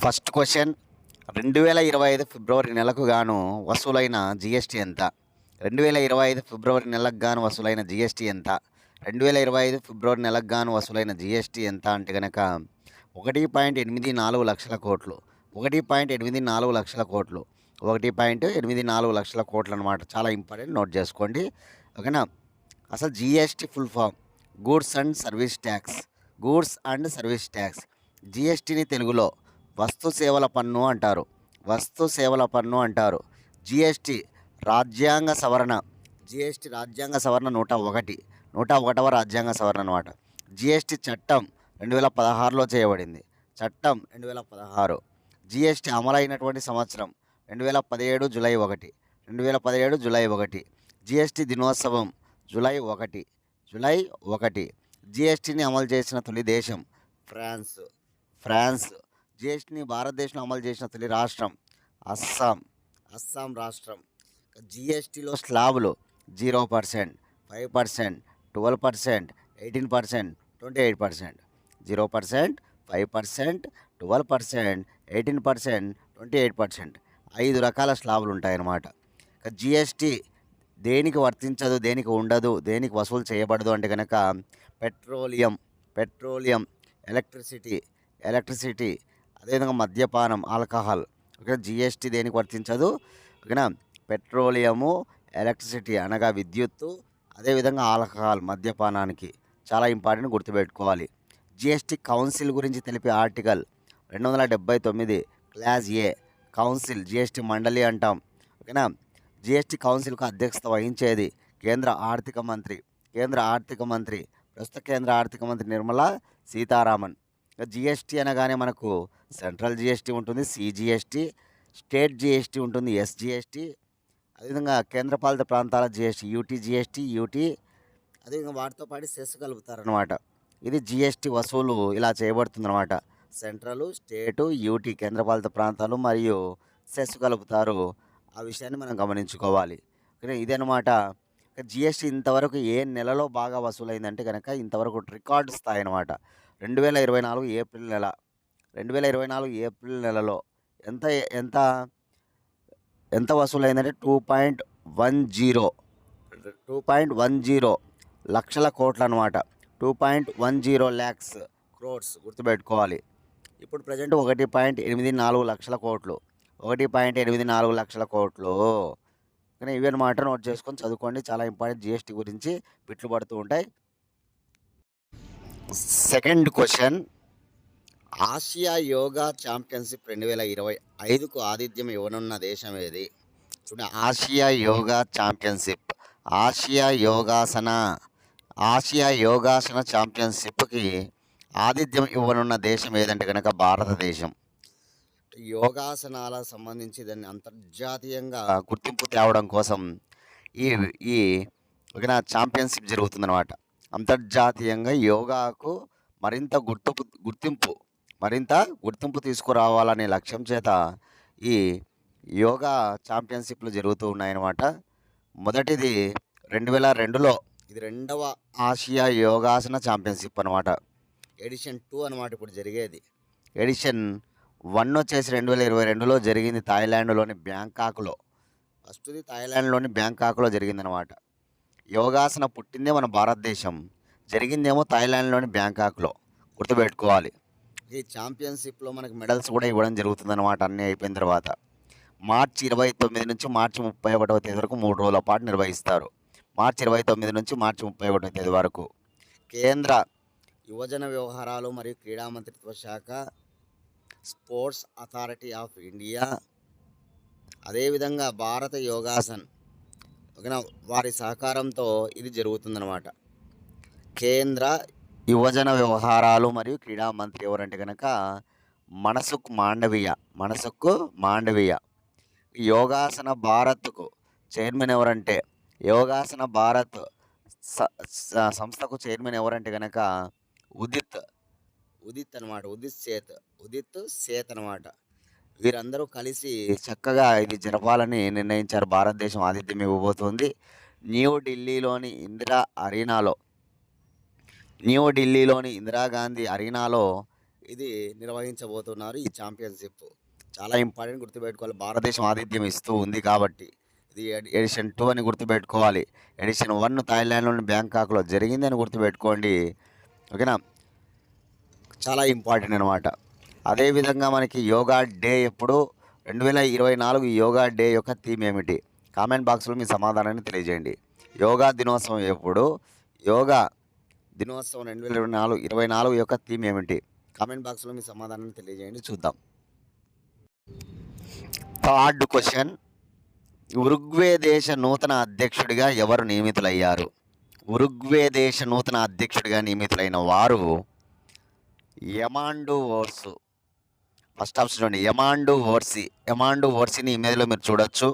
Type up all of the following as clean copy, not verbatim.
First question 2025 ఫిబ్రవరి నెలకు గాను వసూలైన GST ఎంత? 2025 ఫిబ్రవరి నెలకు గాను వసూలైన జీఎస్టీ ఎంత? 2025 ఫిబ్రవరి నెలకు గాను వసూలైన జీఎస్టీ ఎంత అంటే గనక 1.84 లక్షల కోట్లు. 1.84 లక్షల కోట్లు. 1.84 లక్షల కోట్లు అనమాట. చాలా ఇంపార్టెంట్, నోట్ చేసుకోండి. ఓకేనా? అసలు GST full form goods and service tax. Goods and service tax. జీఎస్టీని తెలుగులో వస్తు సేవల పన్ను అంటారు. వస్తు సేవల పన్ను అంటారు. జీఎస్టీ రాజ్యాంగ సవరణ. జీఎస్టీ రాజ్యాంగ సవరణ 101వ రాజ్యాంగ సవరణ అనమాట. జీఎస్టీ చట్టం 2016లో చేయబడింది. చట్టం 2016. జీఎస్టీ అమలైనటువంటి సంవత్సరం 2017 జూలై 1. 2017 జూలై 1. జీఎస్టీ దినోత్సవం జూలై 1. జీఎస్టీని అమలు చేసిన తొలి దేశం ఫ్రాన్స్. జీఎస్టీని భారతదేశంలో అమలు చేసిన తొలి రాష్ట్రం అస్సాం రాష్ట్రం. జీఎస్టీలో స్లాబులు 0%, 5%, 12%, 18%, 28%. 0%, 5%, 12%, 18%, 28%. 5 రకాల స్లాబులు ఉంటాయన్నమాట. జీఎస్టీ దేనికి వర్తించదు, దేనికి ఉండదు, దేనికి వసూలు చేయబడదు అంటే కనుక పెట్రోలియం, ఎలక్ట్రిసిటీ, అదేవిధంగా మద్యపానం, ఆల్కహాల్. ఓకే, జీఎస్టీ దేనికి వర్తించదు? ఓకేనా? పెట్రోలియము, ఎలక్ట్రిసిటీ అనగా విద్యుత్తు, అదేవిధంగా ఆల్కహాల్ మద్యపానానికి. చాలా ఇంపార్టెంట్, గుర్తుపెట్టుకోవాలి. జీఎస్టీ కౌన్సిల్ గురించి తెలిపే ఆర్టికల్ 279 క్లాస్ ఏ. కౌన్సిల్ జీఎస్టీ మండలి అంటాం. ఓకేనా? జీఎస్టీ కౌన్సిల్కు అధ్యక్షత వహించేది కేంద్ర ఆర్థిక మంత్రి ప్రస్తుత కేంద్ర ఆర్థిక మంత్రి నిర్మలా సీతారామన్. జీఎస్టీ అనగానే మనకు సెంట్రల్ జీఎస్టీ ఉంటుంది, సిజిఎస్టీ, స్టేట్ జీఎస్టీ ఉంటుంది, ఎస్జిఎస్టీ, అదేవిధంగా కేంద్రపాలిత ప్రాంతాల జీఎస్టీ యూటీ, అదేవిధంగా వాటితో పాటు సెస్ కలుపుతారనమాట. ఇది జీఎస్టీ వసూలు ఇలా చేయబడుతుందన్నమాట. సెంట్రల్, స్టేటు, యూటీ కేంద్రపాలిత ప్రాంతాలు మరియు సెస్ కలుపుతారు. ఆ విషయాన్ని మనం గమనించుకోవాలి. ఓకే, ఇదనమాట. జీఎస్టీ ఇంతవరకు ఏ నెలలో బాగా వసూలైందంటే కనుక ఇంతవరకు రికార్డు స్థాయి అనమాట. 2024 ఏప్రిల్ నెలలో ఎంత వసూలైందంటే 2.10 లక్షల కోట్లు అనమాట. 2.10 ల్యాక్స్ క్రోడ్స్ గుర్తుపెట్టుకోవాలి. ఇప్పుడు ప్రజెంట్ 1.84 లక్షల కోట్లు. 1.84 లక్షల కోట్లు. కానీ ఇవి అనమాట, నోట్ చేసుకొని చదువుకోండి. చాలా ఇంపార్టెంట్, జీఎస్టీ గురించి బిట్లు పడుతూ ఉంటాయి. Second question, Asia yoga championship 2025కు ఆతిథ్యం ఇవ్వనున్న దేశం ఏది? చూడండి, Asia yoga championship, Asia yogasana ఛాంపియన్షిప్కి ఆతిథ్యం ఇవ్వనున్న దేశం ఏదంటే కనుక భారతదేశం. యోగాసనాలకు సంబంధించి దాన్ని అంతర్జాతీయంగా గుర్తింపు తేవడం కోసం ఈ ఒక ఛాంపియన్షిప్ జరుగుతుందన్నమాట. అంతర్జాతీయంగా యోగాకు మరింత గుర్తింపు తీసుకురావాలనే లక్ష్యం చేత ఈ యోగా ఛాంపియన్షిప్లు జరుగుతూ ఉన్నాయన్నమాట. మొదటిది 2002లో, ఇది 2వ ఆసియా యోగాసన ఛాంపియన్షిప్ అనమాట. ఎడిషన్ 2 అనమాట ఇప్పుడు జరిగేది. ఎడిషన్ 1 వచ్చేసి 2022లో జరిగింది థాయిలాండ్లోని బ్యాంకాక్లో. ఫస్ట్ది థాయిలాండ్లోని బ్యాంకాక్లో జరిగిందనమాట. యోగాసన పుట్టిందే మన భారతదేశం, జరిగిందేమో థాయిలాండ్లోని బ్యాంకాక్లో. గుర్తుపెట్టుకోవాలి. ఈ ఛాంపియన్షిప్లో మనకు మెడల్స్ కూడా ఇవ్వడం జరుగుతుందన్నమాట. అన్నీ అయిపోయిన తర్వాత మార్చి 29 నుంచి మార్చి 31వ తేదీ వరకు 3 రోజుల పాటు నిర్వహిస్తారు. మార్చి 29 నుంచి మార్చి 31వ తేదీ వరకు. కేంద్ర యువజన వ్యవహారాలు మరియు క్రీడా మంత్రిత్వ శాఖ, స్పోర్ట్స్ అథారిటీ ఆఫ్ ఇండియా, అదేవిధంగా భారత యోగాసన్ వారి సహకారంతో ఇది జరుగుతుందన్నమాట. కేంద్ర యువజన వ్యవహారాలు మరియు క్రీడా మంత్రి ఎవరంటే కనుక మనసుఖ్ మాండవీయ. యోగాసన భారత్కు చైర్మన్ ఎవరంటే, యోగాసన భారత్ సంస్థకు చైర్మన్ ఎవరంటే కనుక ఉదిత్ సేత్ అనమాట. వీరందరూ కలిసి చక్కగా ఇది జరపాలని నిర్ణయించారు. భారతదేశం ఆతిథ్యం ఇవ్వబోతోంది. న్యూఢిల్లీలోని ఇందిరాగాంధీ అరీనాలో ఇది నిర్వహించబోతున్నారు ఈ ఛాంపియన్‌షిప్. చాలా ఇంపార్టెంట్ గుర్తుపెట్టుకోవాలి. భారతదేశం ఆతిథ్యం ఇస్తూ ఉంది కాబట్టి. ఇది ఎడిషన్ 2 అని గుర్తుపెట్టుకోవాలి. ఎడిషన్ 1 థాయిలాండ్‌లోని బ్యాంకాక్‌లో జరిగింది అని గుర్తుపెట్టుకోండి. ఓకేనా? చాలా ఇంపార్టెంట్ అనమాట. అదేవిధంగా మనకి యోగా డే ఎప్పుడు? 2024 యోగా డే యొక్క థీమ్ ఏమిటి? కామెంట్ బాక్స్‌లో మీ సమాధానాన్ని తెలియజేయండి. యోగా దినోత్సవం ఎప్పుడు? యోగా దినోత్సవం 2024 యొక్క థీమ్ ఏమిటి? కామెంట్ బాక్స్‌లో మీ సమాధానాన్ని తెలియజేయండి చూద్దాం. Third question. ఉరుగ్వే దేశ నూతన అధ్యక్షుడిగా ఎవరు నియమితులయ్యారు? ఉరుగ్వే దేశ నూతన అధ్యక్షుడిగా నియమితులైన వారు యమాండు ఓర్సు. ఫస్ట్ ఆప్షన్ చూడండి, యమాండు ఓర్సి. యమాండు ఓర్సిని ఇమేజ్లో మీరు చూడొచ్చు.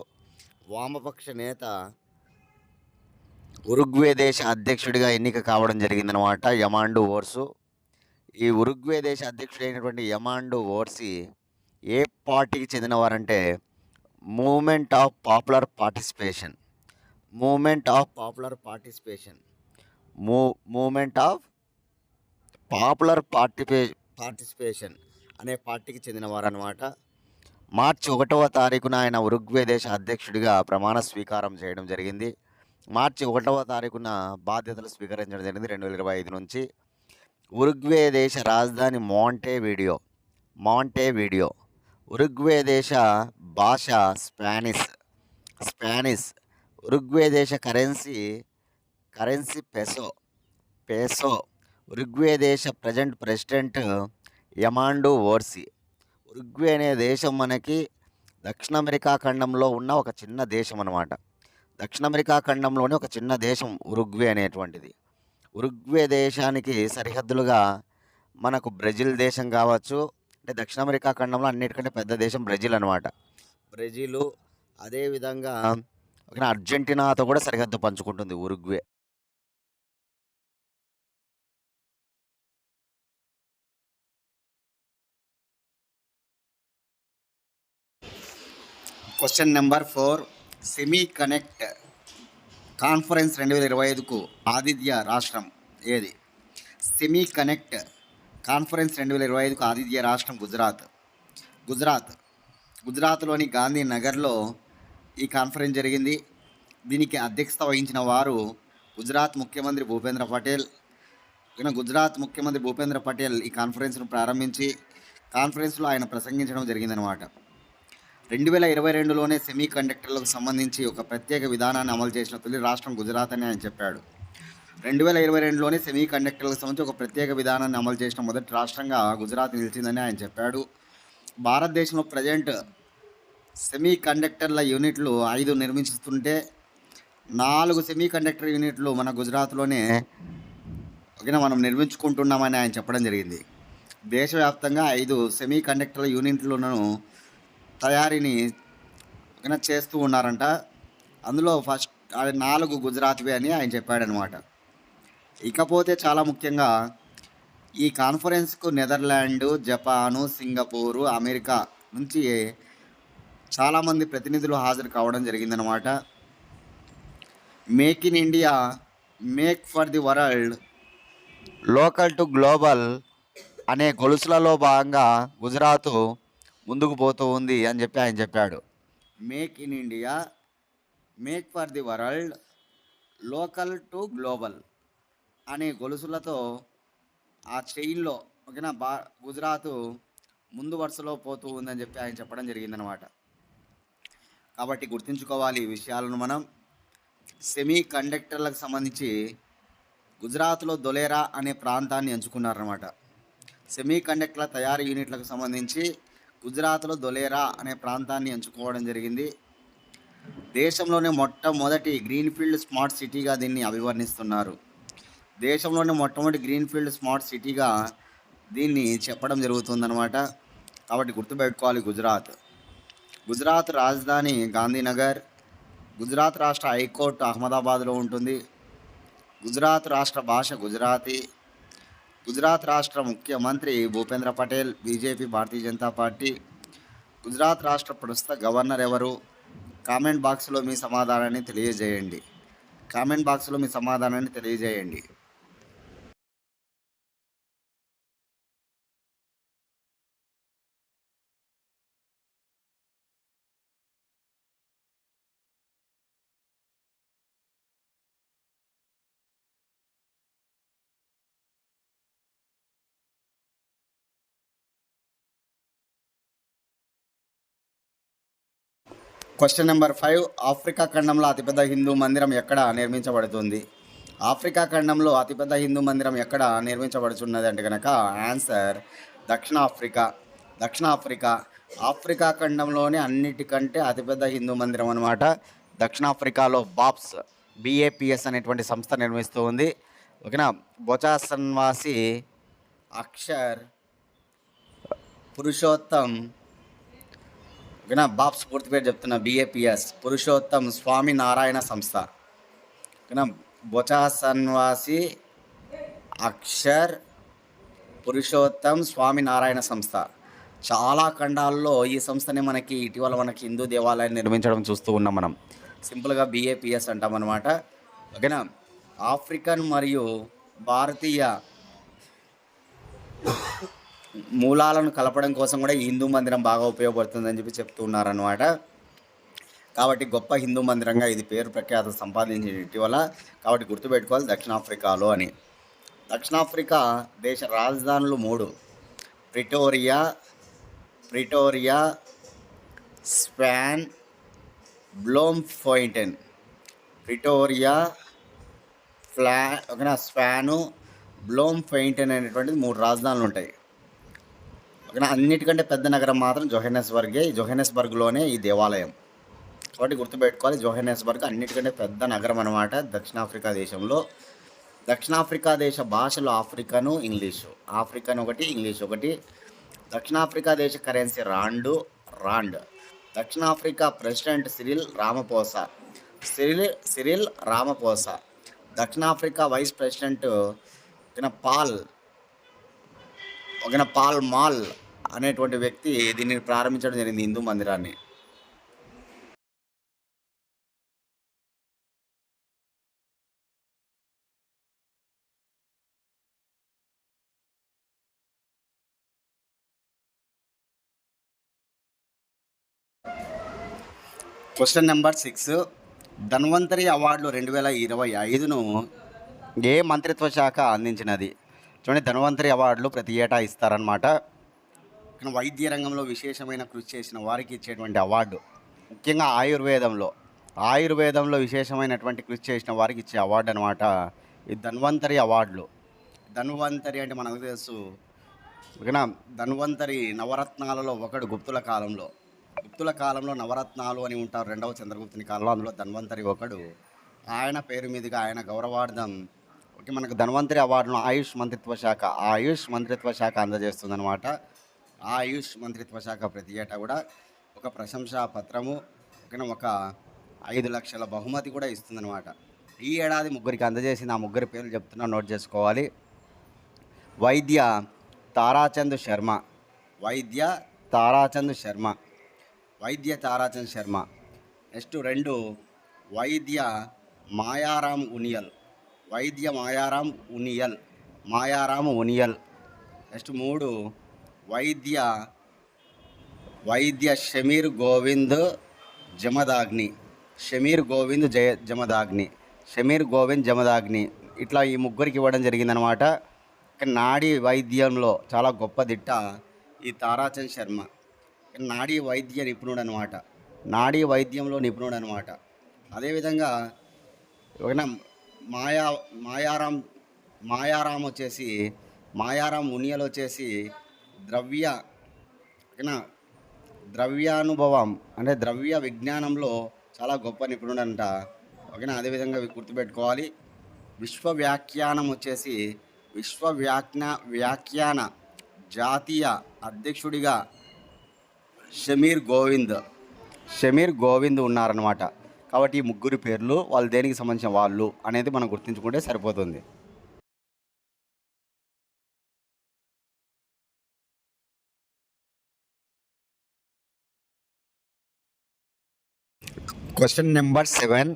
వామపక్ష నేత ఉరుగ్వే దేశ అధ్యక్షుడిగా ఎన్నిక కావడం జరిగిందనమాట యమాండు ఓర్సు. ఈ ఉరుగ్వే దేశ అధ్యక్షుడైనటువంటి యమాండు ఓర్సి ఏ పార్టీకి చెందినవారంటే movement of popular participation. Movement of popular participation. Movement of popular participation అనే పార్టీకి చెందినవారు అనమాట. మార్చి 1వ తారీఖున ఆయన ఉరుగ్వే దేశ అధ్యక్షుడిగా ప్రమాణ స్వీకారం చేయడం జరిగింది. మార్చి 1వ తారీఖున బాధ్యతలు స్వీకరించడం జరిగింది 2025 నుంచి. ఉరుగ్వే దేశ రాజధాని మాంటేవీడియో. ఉరుగ్వే దేశ భాష స్పానిష్. ఉరుగ్వే దేశ కరెన్సీ పెసో. ఉరుగ్వే దేశ ప్రెసిడెంట్ యమాండు ఓర్సి. ఉరుగ్వే అనే దేశం మనకి దక్షిణ అమెరికా ఖండంలో ఉన్న ఒక చిన్న దేశం అన్నమాట. దక్షిణ అమెరికా ఖండంలోని ఒక చిన్న దేశం ఉరుగ్వే అనేటువంటిది. ఉరుగ్వే దేశానికి సరిహద్దులుగా మనకు బ్రెజిల్ దేశం కావచ్చు. అంటే దక్షిణ అమెరికా ఖండంలో అన్నిటికంటే పెద్ద దేశం బ్రెజిల్ అనమాట. బ్రెజిలు అదేవిధంగా అర్జెంటీనాతో కూడా సరిహద్దు పంచుకుంటుంది Uruguay. Question number 4. Semi connect conference 2025కు ఆతిథ్య రాష్ట్రం ఏది? సెమీ కనెక్ట్ కాన్ఫరెన్స్ 2025కు ఆతిథ్య రాష్ట్రం గుజరాత్లోని గాంధీ నగర్లో ఈ కాన్ఫరెన్స్ జరిగింది. దీనికి అధ్యక్షత వహించిన వారు గుజరాత్ ముఖ్యమంత్రి భూపేంద్ర పటేల్ ఈ కాన్ఫరెన్స్ను ప్రారంభించి కాన్ఫరెన్స్లో ఆయన ప్రసంగించడం జరిగిందనమాట. 2022లోనే సెమీ కండక్టర్లకు సంబంధించి ఒక ప్రత్యేక విధానాన్ని అమలు చేసిన తొలి రాష్ట్రం గుజరాత్ అని ఆయన చెప్పాడు. 2022లోనే సెమీ కండక్టర్లకు సంబంధించి ఒక ప్రత్యేక విధానాన్ని అమలు చేసిన మొదటి రాష్ట్రంగా గుజరాత్ నిలిచిందని ఆయన చెప్పాడు. భారతదేశంలో ప్రజెంట్ సెమీ కండక్టర్ల యూనిట్లు 5 నిర్మిస్తుంటే 4 సెమీ కండక్టర్ యూనిట్లు మన గుజరాత్లోనే మనం నిర్మించుకుంటున్నామని ఆయన చెప్పడం జరిగింది. దేశవ్యాప్తంగా 5 సెమీ కండక్టర్ల యూనిట్లను తయారీని చేస్తూ ఉన్నారంట. అందులో ఫస్ట్ 4 గుజరాత్వే అని ఆయన చెప్పాడనమాట. ఇకపోతే చాలా ముఖ్యంగా ఈ కాన్ఫరెన్స్కు నెదర్లాండ్, జపాను, సింగపూరు, అమెరికా నుంచి చాలామంది ప్రతినిధులు హాజరు కావడం జరిగిందనమాట. Make in India, make for the world, local to global అనే గొలుసులలో భాగంగా గుజరాత్ ముందుకు పోతూ ఉంది అని చెప్పి ఆయన చెప్పాడు. Make in India, make for the world, local to global అనే గొలుసులతో ఆ చైన్లో గుజరాత్ ముందు వరుసలో పోతూ ఉందని చెప్పి ఆయన చెప్పడం జరిగిందనమాట. కాబట్టి గుర్తుంచుకోవాలి ఈ విషయాలను మనం. సెమీ కండక్టర్లకు సంబంధించి గుజరాత్లో దొలేరా అనే ప్రాంతాన్ని ఎంచుకున్నారన్నమాట. సెమీ కండక్టర్ల తయారీ యూనిట్లకు సంబంధించి గుజరాత్లో దొలేరా అనే ప్రాంతాన్ని ఎంచుకోవడం జరిగింది. దేశంలోనే మొట్టమొదటి గ్రీన్ఫీల్డ్ స్మార్ట్ సిటీగా దీన్ని అభివర్ణిస్తున్నారు. దేశంలోనే మొట్టమొదటి గ్రీన్ఫీల్డ్ స్మార్ట్ సిటీగా దీన్ని చెప్పడం జరుగుతుందన్నమాట. కాబట్టి గుర్తుపెట్టుకోవాలి గుజరాత్ రాజధాని గాంధీనగర్. గుజరాత్ రాష్ట్ర హైకోర్టు అహ్మదాబాద్లో ఉంటుంది. గుజరాత్ రాష్ట్ర భాష గుజరాతీ. గుజరాత్ రాష్ట్ర ముఖ్యమంత్రి భూపేంద్ర పటేల్, బీజేపీ, భారతీయ జనతా పార్టీ. గుజరాత్ రాష్ట్ర ప్రస్తుత గవర్నర్ ఎవరు? కామెంట్ బాక్స్లో మీ సమాధానాన్ని తెలియజేయండి. క్వశ్చన్ నెంబర్ 5, ఆఫ్రికా ఖండంలో అతిపెద్ద హిందూ మందిరం ఎక్కడ నిర్మించబడుతుంది? ఆఫ్రికా ఖండంలో అతిపెద్ద హిందూ మందిరం ఎక్కడ నిర్మించబడుతున్నది అంటే కనుక ఆన్సర్ దక్షిణాఫ్రికా. దక్షిణాఫ్రికా ఆఫ్రికా ఖండంలోనే అన్నిటికంటే అతిపెద్ద హిందూ మందిరం అనమాట. దక్షిణాఫ్రికాలో BAPS అనేటువంటి సంస్థ నిర్మిస్తూ ఉంది. ఓకేనా. బొచాసన్వాసి అక్షర్ పురుషోత్తం, ఓకేనా. బాప్స్ పూర్తి పేరు చెప్తున్నా, BAPS పురుషోత్తం స్వామి నారాయణ సంస్థ. ఓకేనా. బొచాసన్వాసి అక్షర్ పురుషోత్తం స్వామి నారాయణ సంస్థ. చాలా ఖండాల్లో ఈ సంస్థని ఇటీవల మనకి హిందూ దేవాలయాన్ని నిర్మించడం చూస్తూ ఉన్నాం మనం. సింపుల్గా BAPS అంటాం అన్నమాట. ఓకేనా. ఆఫ్రికన్ మరియు భారతీయ మూలాలను కలపడం కోసం కూడా ఈ హిందూ మందిరం బాగా ఉపయోగపడుతుందని చెప్పి చెప్తూ ఉన్నారనమాట. కాబట్టి గొప్ప హిందూ మందిరంగా ఇది పేరు ప్రఖ్యాత సంపాదించిన ఇటీవల. కాబట్టి గుర్తుపెట్టుకోవాలి దక్షిణాఫ్రికాలో అని. దక్షిణాఫ్రికా దేశ రాజధానులు 3: ప్రిటోరియా, స్పాన్, బ్లోమ్ఫాయింటెన్. ప్రిటోరియా, స్పాను, బ్లోమ్ఫాయింటెన్ అనేటువంటిది 3 రాజధానులు ఉంటాయి. ఓకేనా. అన్నిటికంటే పెద్ద నగరం మాత్రం జోహెన్నెస్బర్గే. ఈ జోహెన్నెస్బర్గ్లోనే ఈ దేవాలయం. కాబట్టి గుర్తుపెట్టుకోవాలి, జోహెన్నెస్బర్గ్ అన్నిటికంటే పెద్ద నగరం అనమాట దక్షిణాఫ్రికా దేశంలో. దక్షిణాఫ్రికా దేశ భాషలు ఆఫ్రికను, ఇంగ్లీషు. ఆఫ్రికన్ ఒకటి, ఇంగ్లీష్ ఒకటి. దక్షిణాఫ్రికా దేశ కరెన్సీ రాండ్. దక్షిణాఫ్రికా ప్రెసిడెంట్ సిరిల్ రామపోసా. దక్షిణాఫ్రికా వైస్ ప్రెసిడెంట్ పాల్ మాల్ అనేటువంటి వ్యక్తి దీన్ని ప్రారంభించడం జరిగింది, హిందూ మందిరాన్ని. క్వశ్చన్ నెంబర్ 6, ధన్వంతరి అవార్డులు 2025ను ఏ మంత్రిత్వ శాఖ అందించినది? చూడండి, ధన్వంతరి అవార్డులు ప్రతి ఏటా ఇస్తారనమాట. వైద్య రంగంలో విశేషమైన కృషి చేసిన వారికి ఇచ్చేటువంటి అవార్డు. ముఖ్యంగా ఆయుర్వేదంలో విశేషమైనటువంటి కృషి చేసిన వారికి ఇచ్చే అవార్డు అనమాట ఈ ధన్వంతరి అవార్డులు. ధన్వంతరి అంటే మనకు తెలుసు. ఓకేనా. ధన్వంతరి నవరత్నాలలో ఒకడు. గుప్తుల కాలంలో నవరత్నాలు అని ఉంటారు, రెండవ చంద్రగుప్తుని కాలంలో. అందులో ధన్వంతరి ఒకడు. ఆయన పేరు మీదుగా ఆయన గౌరవార్థం మనకు ధన్వంతరి అవార్డును ఆయుష్ మంత్రిత్వ శాఖ అందజేస్తుందన్నమాట. ఆయుష్ మంత్రిత్వ శాఖ ప్రతి ఏటా కూడా ఒక ప్రశంసా పత్రము, ఒక 5 లక్షల బహుమతి కూడా ఇస్తుందన్నమాట. ఈ ఏడాది 3 అందజేసింది. ఆ 3 పేర్లు చెప్తున్నా, నోట్ చేసుకోవాలి. వైద్య తారాచంద్ శర్మ. నెక్స్ట్ 2 వైద్య మాయారాం ఉనియల్. నెక్స్ట్ 3 వైద్య షమీర్ గోవింద్ జమదాగ్ని. ఇట్లా ఈ 3 ఇవ్వడం జరిగిందనమాట. నాడీ వైద్యంలో చాలా గొప్ప దిట్ట ఈ తారాచంద్ శర్మ. నాడీ వైద్యంలో నిపుణుడు అనమాట. అదేవిధంగా మాయారాం ఉనియల్ వచ్చేసి ద్రవ్యానుభవం అంటే ద్రవ్య విజ్ఞానంలో చాలా గొప్ప నిపుణుడు అంట. ఓకేనా. అదేవిధంగా గుర్తుపెట్టుకోవాలి. విశ్వవ్యాఖ్యాన జాతీయ అధ్యక్షుడిగా షమీర్ గోవింద్ ఉన్నారనమాట. కాబట్టి ఈ 3 పేర్లు వాళ్ళు దేనికి సంబంధించిన వాళ్ళు అనేది మనం గుర్తుంచుకుంటే సరిపోతుంది. క్వశ్చన్ నెంబర్ 7,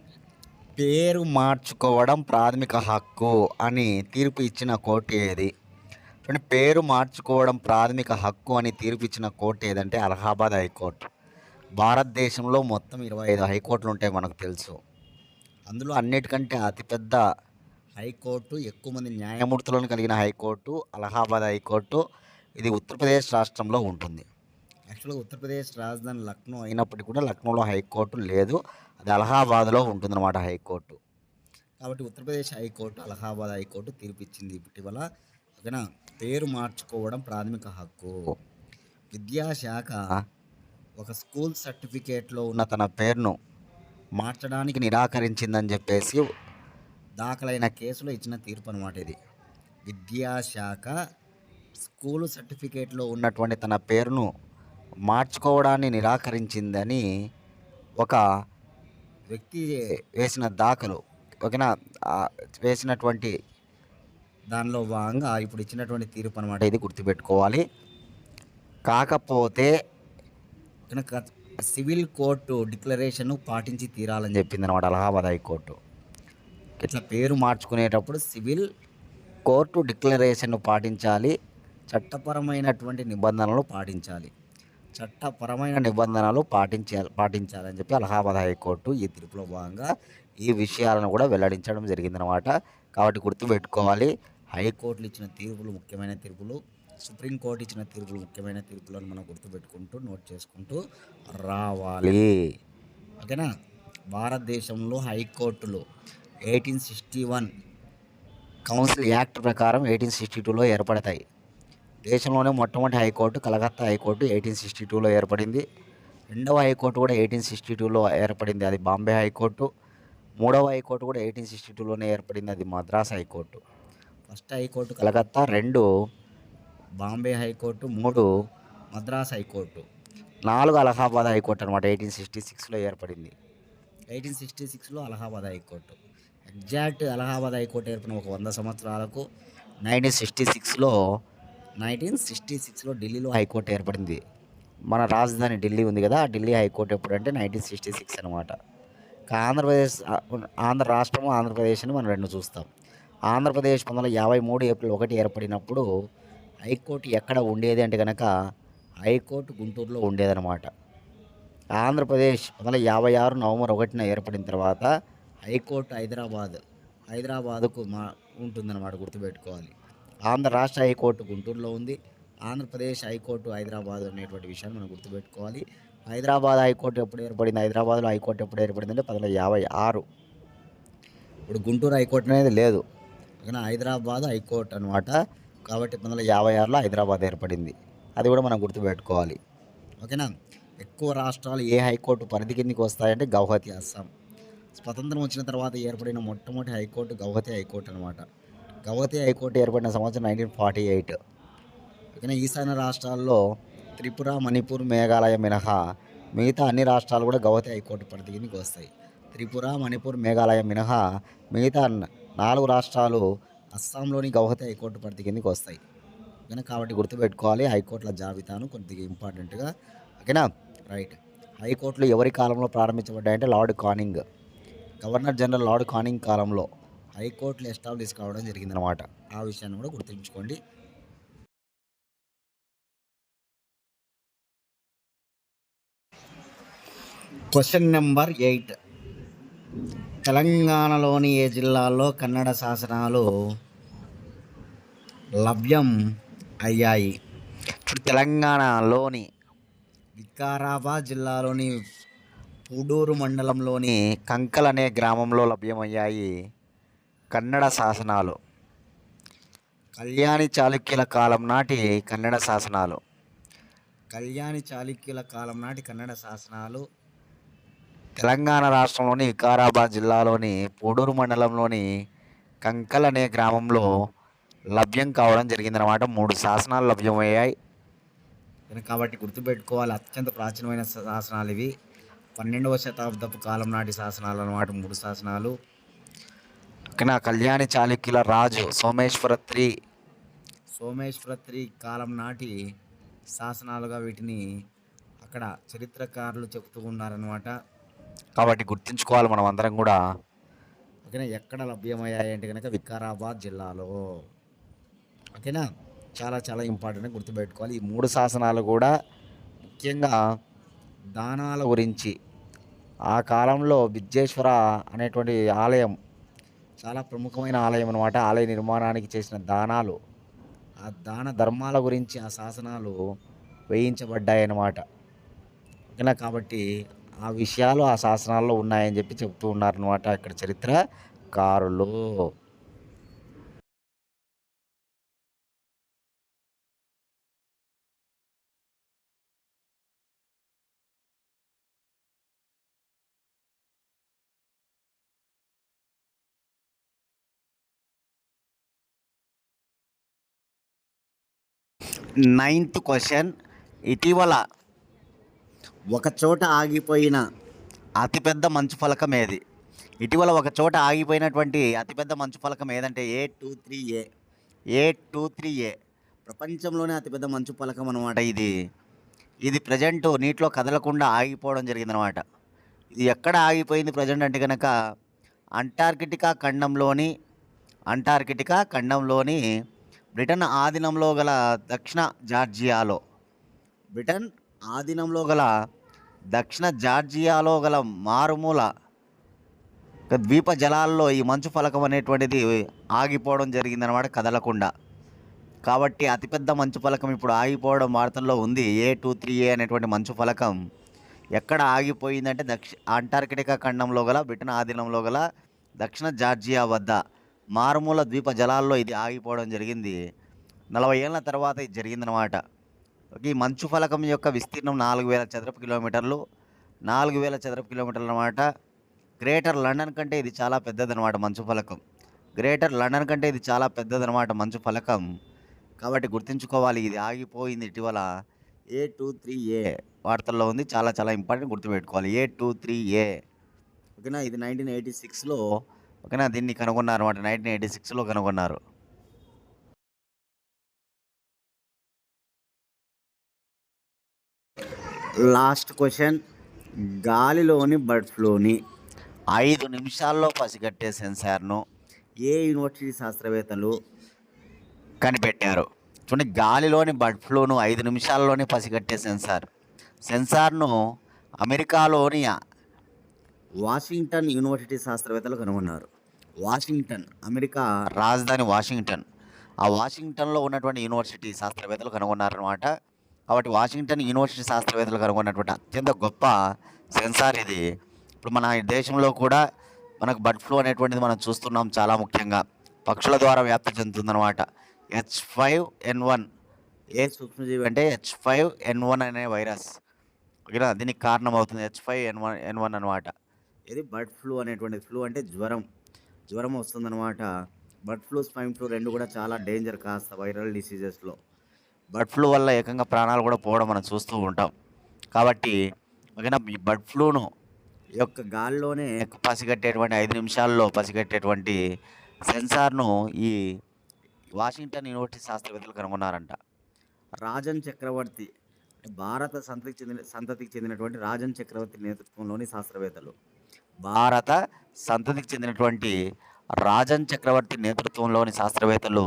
పేరు మార్చుకోవడం ప్రాథమిక హక్కు అని తీర్పు ఇచ్చిన కోర్టు ఏది? పేరు మార్చుకోవడం ప్రాథమిక హక్కు అని తీర్పు ఇచ్చిన కోర్టు ఏదంటే అలహాబాద్ హైకోర్టు. భారతదేశంలో మొత్తం 25 హైకోర్టులు ఉంటాయి మనకు తెలుసు. అందులో అన్నిటికంటే అతిపెద్ద హైకోర్టు, ఎక్కువ మంది న్యాయమూర్తులను కలిగిన హైకోర్టు అలహాబాద్ హైకోర్టు. ఇది ఉత్తరప్రదేశ్ రాష్ట్రంలో ఉంటుంది. యాక్చువల్గా ఉత్తరప్రదేశ్ రాజధాని లక్నో అయినప్పటికీ కూడా లక్నోలో హైకోర్టు లేదు, అది అలహాబాద్లో ఉంటుందన్నమాట హైకోర్టు. కాబట్టి ఉత్తరప్రదేశ్ హైకోర్టు అలహాబాద్ హైకోర్టు తీర్పు ఇచ్చింది ఇటీవల. ఓకేనా, పేరు మార్చుకోవడం ప్రాథమిక హక్కు. విద్యాశాఖ ఒక స్కూల్ సర్టిఫికేట్లో ఉన్న తన పేరును మార్చడానికి నిరాకరించిందని చెప్పేసి దాఖలైన కేసులో ఇచ్చిన తీర్పు అనమాట ఇది. విద్యాశాఖ స్కూల్ సర్టిఫికేట్లో ఉన్నటువంటి తన పేరును మార్చుకోవడాన్ని నిరాకరించిందని ఒక వ్యక్తి వేసిన దాఖలు, ఓకేనా, వేసినటువంటి దానిలో భాగంగా ఇప్పుడు ఇచ్చినటువంటి తీర్పు అనమాట ఇది, గుర్తుపెట్టుకోవాలి. కాకపోతే కనుక సివిల్ కోర్టు డిక్లరేషన్ పాటించి తీరాలని చెప్పింది అనమాట అలహాబాద్ హైకోర్టు. ఇట్లా పేరు మార్చుకునేటప్పుడు సివిల్ కోర్టు డిక్లరేషన్ను పాటించాలి, చట్టపరమైనటువంటి నిబంధనలు పాటించాలి, చట్టపరమైన నిబంధనలు పాటించాలని చెప్పి అలహాబాద్ హైకోర్టు ఈ తీర్పులో భాగంగా ఈ విషయాలను కూడా వెల్లడించడం జరిగిందనమాట. కాబట్టి గుర్తుపెట్టుకోవాలి, హైకోర్టులు ఇచ్చిన తీర్పులు ముఖ్యమైన తీర్పులు, సుప్రీంకోర్టు ఇచ్చిన తీర్పులు ముఖ్యమైన తీర్పులను మనం గుర్తుపెట్టుకుంటూ నోట్ చేసుకుంటూ రావాలి. ఓకేనా. భారతదేశంలో హైకోర్టులు 1861 కౌన్సిల్ యాక్ట్ ప్రకారం 1862లో ఏర్పడతాయి. దేశంలోనే మొట్టమొదటి హైకోర్టు కలకత్తా హైకోర్టు 1862లో ఏర్పడింది. రెండవ హైకోర్టు కూడా 1862లో ఏర్పడింది, అది బాంబే హైకోర్టు. మూడవ హైకోర్టు కూడా 1862లోనే ఏర్పడింది, అది Madras high court. First high court Calcutta, 2 Bombay high court, 3 Madras high court, 4 Allahabad high court అనమాట 1866లో ఏర్పడింది. 1866లో Allahabad high court exact Allahabad high court ఏర్పడిన ఒక 100 సంవత్సరాలకు 1966లో ఢిల్లీలో హైకోర్టు ఏర్పడింది. మన రాజధాని ఢిల్లీ ఉంది కదా, ఆ ఢిల్లీ హైకోర్టు ఎప్పుడంటే 1966 అనమాట. ఆంధ్ర రాష్ట్రము ఆంధ్రప్రదేశ్ అని మనం రెండు చూస్తాం. ఆంధ్రప్రదేశ్ 1953 ఏప్రిల్ 1 ఏర్పడినప్పుడు హైకోర్టు ఎక్కడ ఉండేది అంటే కనుక హైకోర్టు గుంటూరులో ఉండేదన్నమాట. ఆంధ్రప్రదేశ్ 1956 నవంబర్ 1న ఏర్పడిన తర్వాత హైకోర్టు హైదరాబాదుకు ఉంటుందన్నమాట, గుర్తుపెట్టుకోవాలి. ఆంధ్ర రాష్ట్ర హైకోర్టు గుంటూరులో ఉంది, ఆంధ్రప్రదేశ్ హైకోర్టు హైదరాబాద్ అనేటువంటి విషయాన్ని మనం గుర్తుపెట్టుకోవాలి. హైదరాబాద్ హైకోర్టు ఎప్పుడు ఏర్పడింది, హైదరాబాద్లో హైకోర్టు ఎప్పుడు ఏర్పడింది అంటే 1956. ఇప్పుడు గుంటూరు హైకోర్టు అనేది లేదు, కానీ హైదరాబాద్ హైకోర్టు అనమాట. కాబట్టి 1956లో హైదరాబాద్ ఏర్పడింది, అది కూడా మనం గుర్తుపెట్టుకోవాలి. ఓకేనా. ఎక్కువ రాష్ట్రాలు ఏ హైకోర్టు పరిధి కిందకి వస్తాయంటే గౌహతి, అస్సాం. స్వతంత్రం వచ్చిన తర్వాత ఏర్పడిన మొట్టమొదటి హైకోర్టు గౌహతి హైకోర్టు అనమాట. గౌహతి హైకోర్టు ఏర్పడిన సంవత్సరం 1948. ఓకేనా. ఈశాన్య రాష్ట్రాల్లో త్రిపుర, మణిపూర్, మేఘాలయ మినహా మిగతా అన్ని రాష్ట్రాలు కూడా గౌహతి హైకోర్టు పరిధి కిందకి వస్తాయి. త్రిపుర, మణిపూర్, మేఘాలయ మినహా మిగతా 4 రాష్ట్రాలు అస్సాంలోని గౌహతి హైకోర్టు పరిధి కిందకి వస్తాయి. ఓకేనా. కాబట్టి గుర్తుపెట్టుకోవాలి హైకోర్టుల జాబితాను కొద్దిగా ఇంపార్టెంట్గా. ఓకేనా. రైట్. హైకోర్టులు ఎవరి కాలంలో ప్రారంభించబడ్డాయంటే lord Canning, governor general lord Canning కాలంలో హైకోర్టులు ఎస్టాబ్లిష్ కావడం జరిగిందనమాట. ఆ విషయాన్ని కూడా గుర్తుంచుకోండి. Question number 8. తెలంగాణలోని ఏ జిల్లాల్లో కన్నడ శాసనాలు లభ్యం అయ్యాయి? ఇప్పుడు తెలంగాణలోని వికారాబాద్ జిల్లాలోని పూడూరు మండలంలోని కంకల్ అనే గ్రామంలో లభ్యమయ్యాయి కన్నడ శాసనాలు. కళ్యాణి చాళుక్యుల కాలం నాటి కన్నడ శాసనాలు. కళ్యాణి చాళుక్యుల కాలం నాటి కన్నడ శాసనాలు తెలంగాణ రాష్ట్రంలోని వికారాబాద్ జిల్లాలోని పూడూరు మండలంలోని కంకల్ అనే గ్రామంలో లభ్యం కావడం జరిగిందన్నమాట. 3 శాసనాలు లభ్యమయ్యాయి. కాబట్టి గుర్తుపెట్టుకోవాలి, అత్యంత ప్రాచీనమైన శాసనాలు ఇవి. 12వ శతాబ్దపు కాలం నాటి శాసనాలు అన్నమాట 3 శాసనాలు. ఓకేనా. కళ్యాణి చాళుక్యుల రాజు సోమేశ్వర కాలం నాటి శాసనాలుగా వీటిని అక్కడ చరిత్రకారులు చెబుతూ ఉన్నారనమాట. కాబట్టి గుర్తుంచుకోవాలి మనం అందరం కూడా. ఓకేనా. ఎక్కడ లభ్యమయ్యాయి అంటే కనుక వికారాబాద్ జిల్లాలో. ఓకేనా. చాలా చాలా ఇంపార్టెంట్, గుర్తుపెట్టుకోవాలి. ఈ 3 శాసనాలు కూడా ముఖ్యంగా దానాల గురించి. ఆ కాలంలో విద్యేశ్వర అనేటువంటి ఆలయం చాలా ప్రముఖమైన ఆలయం అనమాట. ఆలయ నిర్మాణానికి చేసిన దానాలు, ఆ దాన ధర్మాల గురించి ఆ శాసనాలు వేయించబడ్డాయన్నమాట. ఓకేనా. కాబట్టి ఆ విషయాలు ఆ శాసనాల్లో ఉన్నాయని చెప్పి చెప్తూ ఉన్నారనమాట ఇక్కడ చరిత్రకారులు. 9th question. ఇటీవల ఒకచోట ఆగిపోయిన అతిపెద్ద మంచు ఫలకం ఏది? ఇటీవల ఒక చోట ఆగిపోయినటువంటి అతిపెద్ద మంచు ఫలకం ఏదంటే A23A. ప్రపంచంలోనే అతిపెద్ద మంచు ఫలకం అనమాట ఇది. ఇది ప్రజెంట్ నీటిలో కదలకుండా ఆగిపోవడం జరిగిందనమాట. ఇది ఎక్కడ ఆగిపోయింది ప్రజెంట్ అంటే కనుక అంటార్కిటికా ఖండంలోని బ్రిటన్ ఆధీనంలో గల దక్షిణ జార్జియాలో గల మారుమూల ద్వీప జలాల్లో ఈ మంచు ఫలకం అనేటువంటిది ఆగిపోవడం జరిగిందనమాట, కదలకుండా. కాబట్టి అతిపెద్ద మంచు ఫలకం ఇప్పుడు ఆగిపోవడం వార్తల్లో ఉంది. A23A అనేటువంటి మంచు ఫలకం ఎక్కడ ఆగిపోయిందంటే అంటార్కిటికా ఖండంలో గల బ్రిటన్ ఆధీనంలో గల దక్షిణ జార్జియా వద్ద మారుమూల ద్వీప జలాల్లో ఇది ఆగిపోవడం జరిగింది. 40 ఏళ్ల తర్వాత ఇది జరిగిందనమాట. ఈ మంచు ఫలకం యొక్క విస్తీర్ణం 4000 చదరపు కిలోమీటర్లు. 4000 చదరపు కిలోమీటర్లు అనమాట. గ్రేటర్ లండన్ కంటే ఇది చాలా పెద్దదనమాట మంచు ఫలకం. కాబట్టి గుర్తుంచుకోవాలి, ఇది ఆగిపోయింది ఇటీవల. A23A వార్తల్లో ఉంది. చాలా చాలా ఇంపార్టెంట్, గుర్తుపెట్టుకోవాలి. A23A. ఓకేనా. ఇది 1986లో ఓకేనా దీన్ని కనుగొన్నారు అనమాట. 1986లో కనుగొన్నారు. Last question. గాలిలోని బర్డ్ ఫ్లూని 5 నిమిషాల్లో పసిగట్టే సెన్సార్ను ఏ యూనివర్సిటీ శాస్త్రవేత్తలు కనిపెట్టారు? చూడండి, గాలిలోని బర్డ్ ఫ్లూను 5 నిమిషాల్లోనే పసిగట్టే సెన్సార్ను అమెరికాలోని వాషింగ్టన్ యూనివర్సిటీ శాస్త్రవేత్తలు కనుగొన్నారు. అమెరికా రాజధాని వాషింగ్టన్. ఆ వాషింగ్టన్లో ఉన్నటువంటి యూనివర్సిటీ శాస్త్రవేత్తలు కనుగొన్నారనమాట. కాబట్టి వాషింగ్టన్ యూనివర్సిటీ శాస్త్రవేత్తలు కనుగొన్నటువంటి అత్యంత గొప్ప సెన్సార్ ఇది. ఇప్పుడు మన దేశంలో కూడా మనకు బర్డ్ ఫ్లూ అనేటువంటిది మనం చూస్తున్నాం. చాలా ముఖ్యంగా పక్షుల ద్వారా వ్యాప్తి చెందుతుందన్నమాట. H5N1 ఏ సూక్ష్మజీవి అంటే H5N1 అనే వైరస్ ఓకేనా దీనికి కారణమవుతుంది. H5N1 అనమాట. ఇది బర్డ్ ఫ్లూ అనేటువంటిది. ఫ్లూ అంటే జ్వరం వస్తుందన్నమాట. బర్డ్ ఫ్లూ, స్వైన్ ఫ్లూ రెండు కూడా చాలా డేంజర్ కాస్త వైరల్ డిసీజెస్లో. బర్డ్ ఫ్లూ వల్ల ఏకంగా ప్రాణాలు కూడా పోవడం మనం చూస్తూ ఉంటాం. కాబట్టి ఓకేనా ఈ బర్డ్ ఫ్లూను ఈ యొక్క గాల్లోనే పసిగట్టేటువంటి 5 నిమిషాల్లో పసిగట్టేటువంటి సెన్సార్ను ఈ వాషింగ్టన్ యూనివర్సిటీ శాస్త్రవేత్తలు కనుగొన్నారంట. రాజన్ చక్రవర్తి, భారత సంతతికి చెందినటువంటి రాజన్ చక్రవర్తి నేతృత్వంలోని శాస్త్రవేత్తలు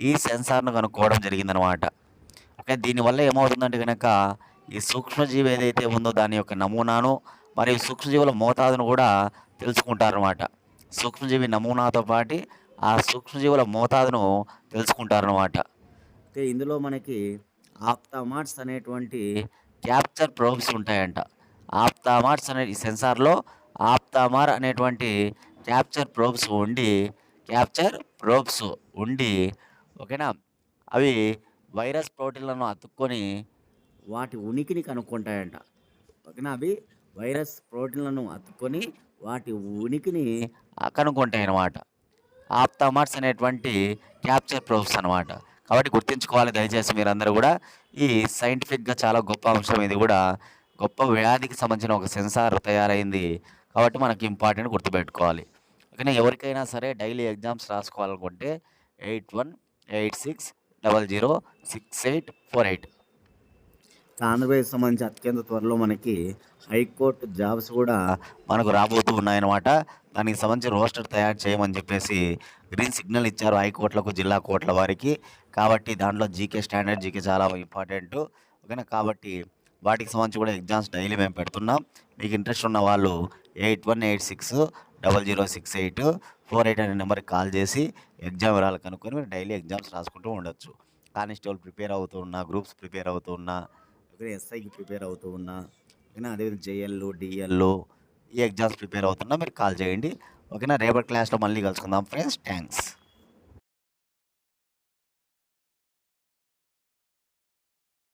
ఈ సెన్సార్ను కనుక్కోవడం జరిగిందనమాట. ఓకే, దీనివల్ల ఏమవుతుందంటే కనుక ఈ సూక్ష్మజీవి ఏదైతే ఉందో దాని యొక్క నమూనాను మరియు సూక్ష్మజీవుల మోతాదును కూడా తెలుసుకుంటారనమాట. సూక్ష్మజీవి నమూనాతో పాటు ఆ సూక్ష్మజీవుల మోతాదును తెలుసుకుంటారనమాట. ఓకే, ఇందులో మనకి ఆప్తామార్ట్స్ అనేటువంటి క్యాప్చర్ ప్రోబ్స్ ఉంటాయంట. ఈ సెన్సార్లో ఆప్తామార్ అనేటువంటి క్యాప్చర్ ప్రోబ్స్ ఉండి ఓకేనా అవి వైరస్ ప్రోటీన్లను అతుక్కొని వాటి ఉనికిని కనుక్కుంటాయంట. ఓకేనా, అవి వైరస్ ప్రోటీన్లను అతుక్కొని వాటి ఉనికిని కనుక్కుంటాయి అన్నమాట. ఆప్తామార్ట్స్ అనేటువంటి క్యాప్చర్ ప్రోబ్స్ అనమాట. కాబట్టి గుర్తుంచుకోవాలి దయచేసి మీరందరూ కూడా. ఈ సైంటిఫిక్గా చాలా గొప్ప అంశం. ఇది కూడా గొప్ప వ్యాధికి సంబంధించిన ఒక సెన్సార్ తయారైంది. కాబట్టి మనకి ఇంపార్టెంట్ గుర్తుపెట్టుకోవాలి. ఓకేనా, ఎవరికైనా సరే డైలీ ఎగ్జామ్స్ రాసుకోవాలనుకుంటే 8186006848. ఆంధ్రప్రదేశ్ సంబంధించి అత్యంత త్వరలో మనకి హైకోర్టు జాబ్స్ కూడా మనకు రాబోతూ ఉన్నాయన్నమాట. దానికి సంబంధించి రోస్టర్ తయారు చేయమని చెప్పేసి గ్రీన్ సిగ్నల్ ఇచ్చారు హైకోర్టులకు, జిల్లా కోర్టుల వారికి. కాబట్టి దాంట్లో జీకే స్టాండర్డ్ జీకే చాలా ఇంపార్టెంట్. ఓకేనా, కాబట్టి వాటికి సంబంధించి కూడా ఎగ్జామ్స్ డైలీ మేము పెడుతున్నాం. మీకు ఇంట్రెస్ట్ ఉన్న వాళ్ళు 8186006848 అనే నెంబర్కి కాల్ చేసి ఎగ్జామ్ వివరాలు కనుక్కొని మీరు డైలీ ఎగ్జామ్స్ రాసుకుంటూ ఉండొచ్చు. కానిస్టేబుల్ ప్రిపేర్ అవుతూ ఉన్నా, గ్రూప్స్ ప్రిపేర్ అవుతూ ఉన్నా, ఓకేనా ఎస్ఐకి ప్రిపేర్ అవుతూ ఉన్నా ఓకేనా అదేవిధంగా జేఎల్లు డిఎల్లు ఈ ఎగ్జామ్స్ ప్రిపేర్ అవుతున్నా మీరు కాల్ చేయండి ఓకేనా రేపటి క్లాస్లో మళ్ళీ కలుసుకుందాం ఫ్రెండ్స్ థ్యాంక్స్